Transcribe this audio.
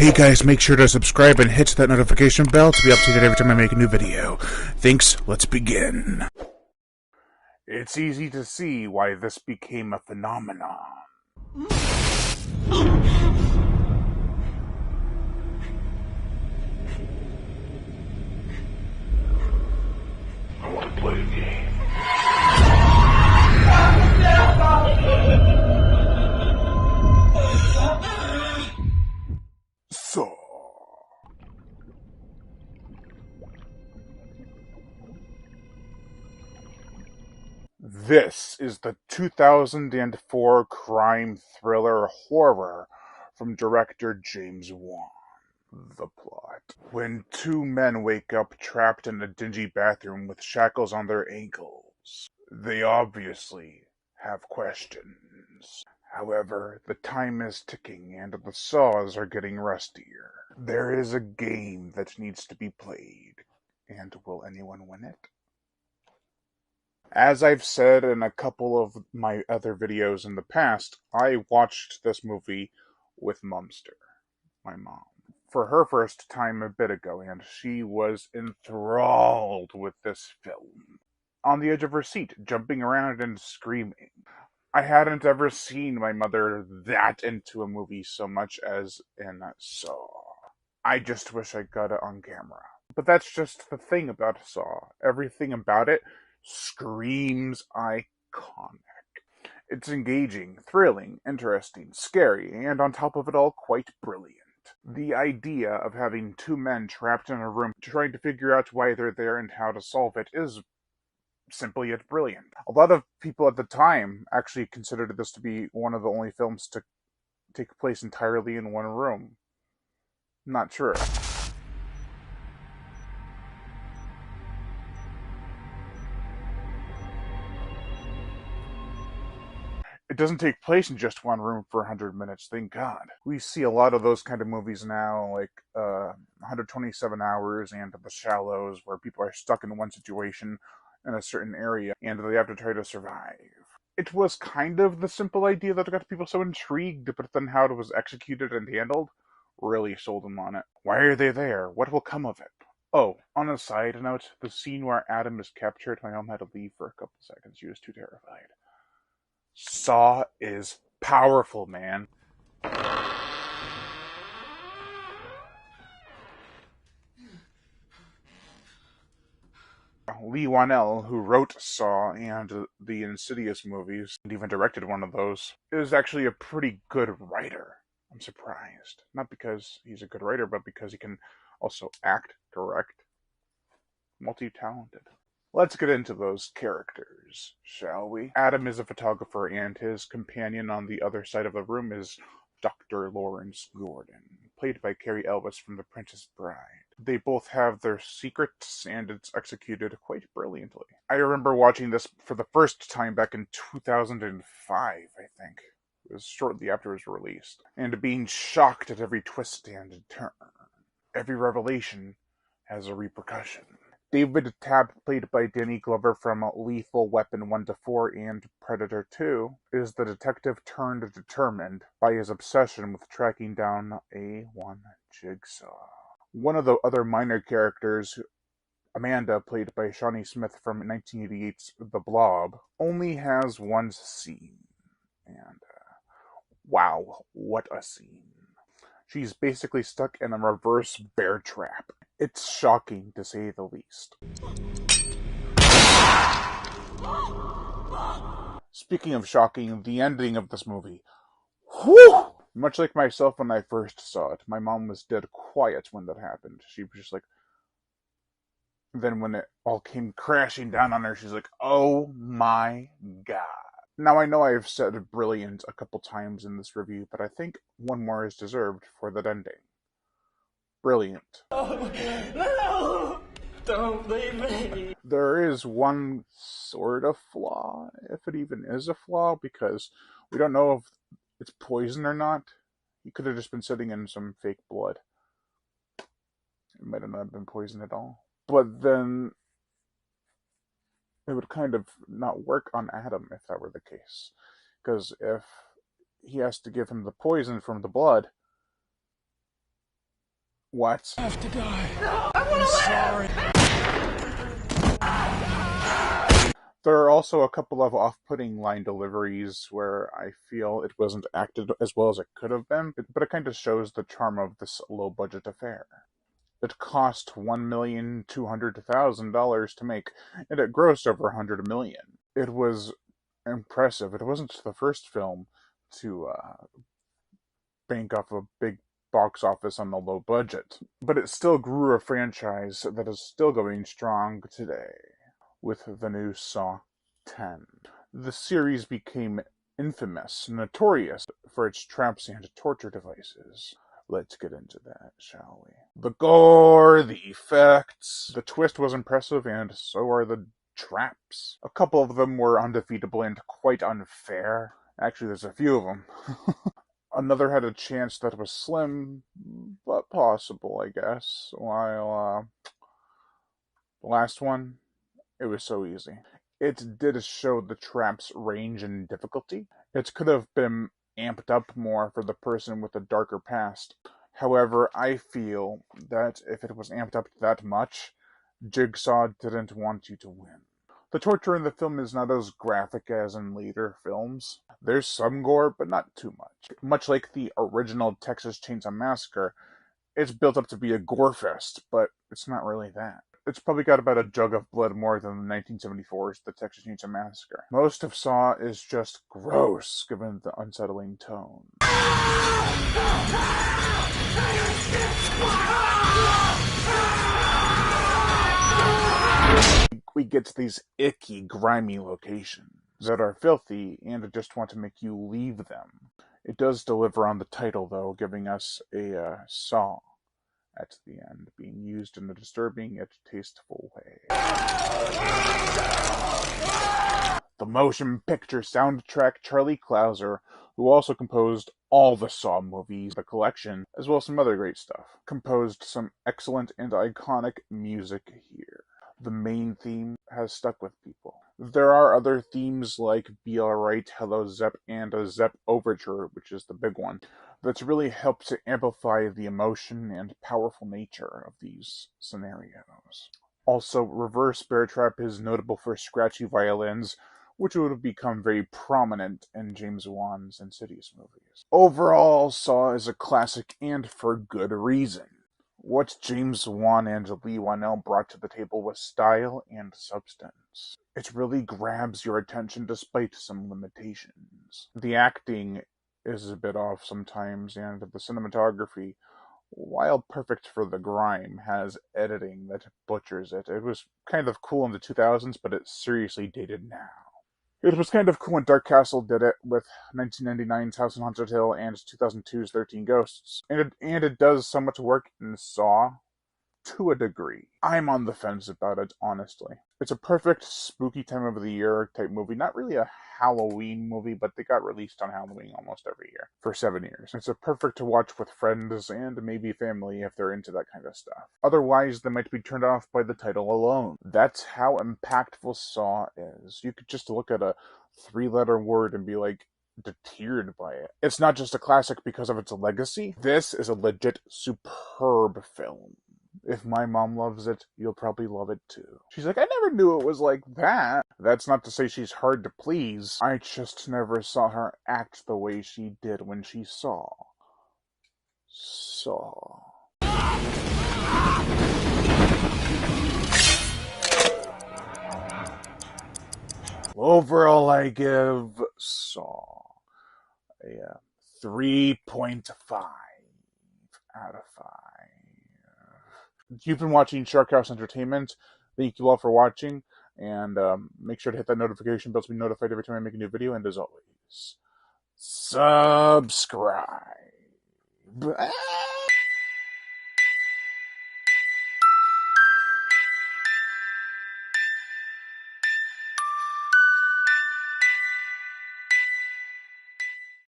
Hey guys, make sure to subscribe and hit that notification bell to be updated every time I make a new video. Thanks, let's begin. It's easy to see why this became a phenomenon. I want to play a game. So... This is the 2004 crime thriller horror from director James Wan. The plot. When two men wake up trapped in a dingy bathroom with shackles on their ankles, they obviously have questions. However, the time is ticking and the saws are getting rustier. There is a game that needs to be played, and will anyone win it? As I've said in a couple of my other videos in the past, I watched this movie with Mumster, my mom, for her first time a bit ago, and she was enthralled with this film. On the edge of her seat, jumping around and screaming. I hadn't ever seen my mother that into a movie so much as in Saw. I just wish I got it on camera. But that's just the thing about Saw. Everything about it screams iconic. It's engaging, thrilling, interesting, scary, and on top of it all, quite brilliant. The idea of having two men trapped in a room trying to figure out why they're there and how to solve it is simply yet brilliant. A lot of people at the time actually considered this to be one of the only films to take place entirely in one room. Not true. It doesn't take place in just one room for 100 minutes, thank God. We see a lot of those kind of movies now, like 127 Hours and The Shallows, where people are stuck in one situation in a certain area, and they have to try to survive. It was kind of the simple idea that got people so intrigued, but then how it was executed and handled really sold them on it. Why are they there? What will come of it? Oh, on a side note, the scene where Adam is captured, my mom had to leave for a couple seconds. She was too terrified. Saw is powerful, man. Lee Wanell, who wrote Saw and the Insidious movies, and even directed one of those, is actually a pretty good writer. I'm surprised. Not because he's a good writer, but because he can also act, direct, multi-talented. Let's get into those characters, shall we? Adam is a photographer, and his companion on the other side of the room is Dr. Lawrence Gordon, played by Carrie Elvis from The Princess Bride. They both have their secrets, and it's executed quite brilliantly. I remember watching this for the first time back in 2005, I think. It was shortly after it was released. And being shocked at every twist and turn. Every revelation has a repercussion. David Tabb, played by Danny Glover from Lethal Weapon 1-4 and Predator 2, is the detective turned determined by his obsession with tracking down A1 Jigsaw. One of the other minor characters, Amanda, played by Shawnee Smith from 1988's The Blob, only has one scene. And wow, what a scene. She's basically stuck in a reverse bear trap. It's shocking, to say the least. Speaking of shocking, the ending of this movie. Whew! Much like myself when I first saw it, my mom was dead quiet when that happened. She was just like... Then when it all came crashing down on her, she's like, oh my God. Now, I know I've said brilliant a couple times in this review, but I think one more is deserved for that ending. Brilliant. Oh, no! Don't leave me! There is one sort of flaw, if it even is a flaw, because we don't know if it's poison or not. He could have just been sitting in some fake blood. It might have not been poison at all. But then it would kind of not work on Adam if that were the case. Because if he has to give him the poison from the blood, What? I have to die. I'm sorry. There are also a couple of off-putting line deliveries where I feel it wasn't acted as well as it could have been, but it kind of shows the charm of this low-budget affair. It cost $1,200,000 to make, and it grossed over $100 million. It was impressive. It wasn't the first film to bank off a big box office on the low budget, but it still grew a franchise that is still going strong today with the new Saw 10. The series became infamous, notorious for its traps and torture devices. Let's get into that, shall we? The gore, the effects, the twist was impressive, and so are the traps. A couple of them were undefeatable and quite unfair. Actually, there's a few of them. Another had a chance that was slim, but possible, I guess, while the last one, it was so easy. It did show the trap's range and difficulty. It could have been amped up more for the person with a darker past. However, I feel that if it was amped up that much, Jigsaw didn't want you to win. The torture in the film is not as graphic as in later films. There's some gore, but not too much. Much like the original Texas Chainsaw Massacre, it's built up to be a gore fest, but it's not really that. It's probably got about a jug of blood more than the 1974's The Texas Chainsaw Massacre. Most of Saw is just gross, given the unsettling tone. We get to these icky, grimy locations that are filthy and just want to make you leave them. It does deliver on the title, though, giving us a saw at the end, being used in a disturbing yet tasteful way. The motion picture soundtrack Charlie Clouser, who also composed all the Saw movies, the collection, as well as some other great stuff, composed some excellent and iconic music here. The main theme has stuck with people. There are other themes like Be Alright, Hello Zep, and a Zep Overture, which is the big one, that's really helped to amplify the emotion and powerful nature of these scenarios. Also, Reverse Bear Trap is notable for scratchy violins, which would have become very prominent in James Wan's Insidious movies. Overall, Saw is a classic, and for good reason. What James Wan and Leigh Whannell brought to the table was style and substance. It really grabs your attention despite some limitations. The acting is a bit off sometimes, and the cinematography, while perfect for the Grime, has editing that butchers it. It was kind of cool in the 2000s, but it's seriously dated now. It was kind of cool when Dark Castle did it with 1999's House on Haunted Hill and 2002's 13 Ghosts. And it does so much work in Saw to a degree. I'm on the fence about it, honestly. It's a perfect spooky time of the year type movie. Not really a Halloween movie, but they got released on Halloween almost every year for 7 years. It's a perfect to watch with friends and maybe family if they're into that kind of stuff. Otherwise, they might be turned off by the title alone. That's how impactful Saw is. You could just look at a 3-letter word and be like, deterred by it. It's not just a classic because of its legacy. This is a legit superb film. If my mom loves it, you'll probably love it too. She's like, I never knew it was like that. That's not to say she's hard to please. I just never saw her act the way she did when she saw. Overall, I give Saw a 3.5 out of 5. You've been watching Shark House Entertainment. Thank you all for watching, and make sure to hit that notification bell to be notified every time I make a new video, and as always, subscribe.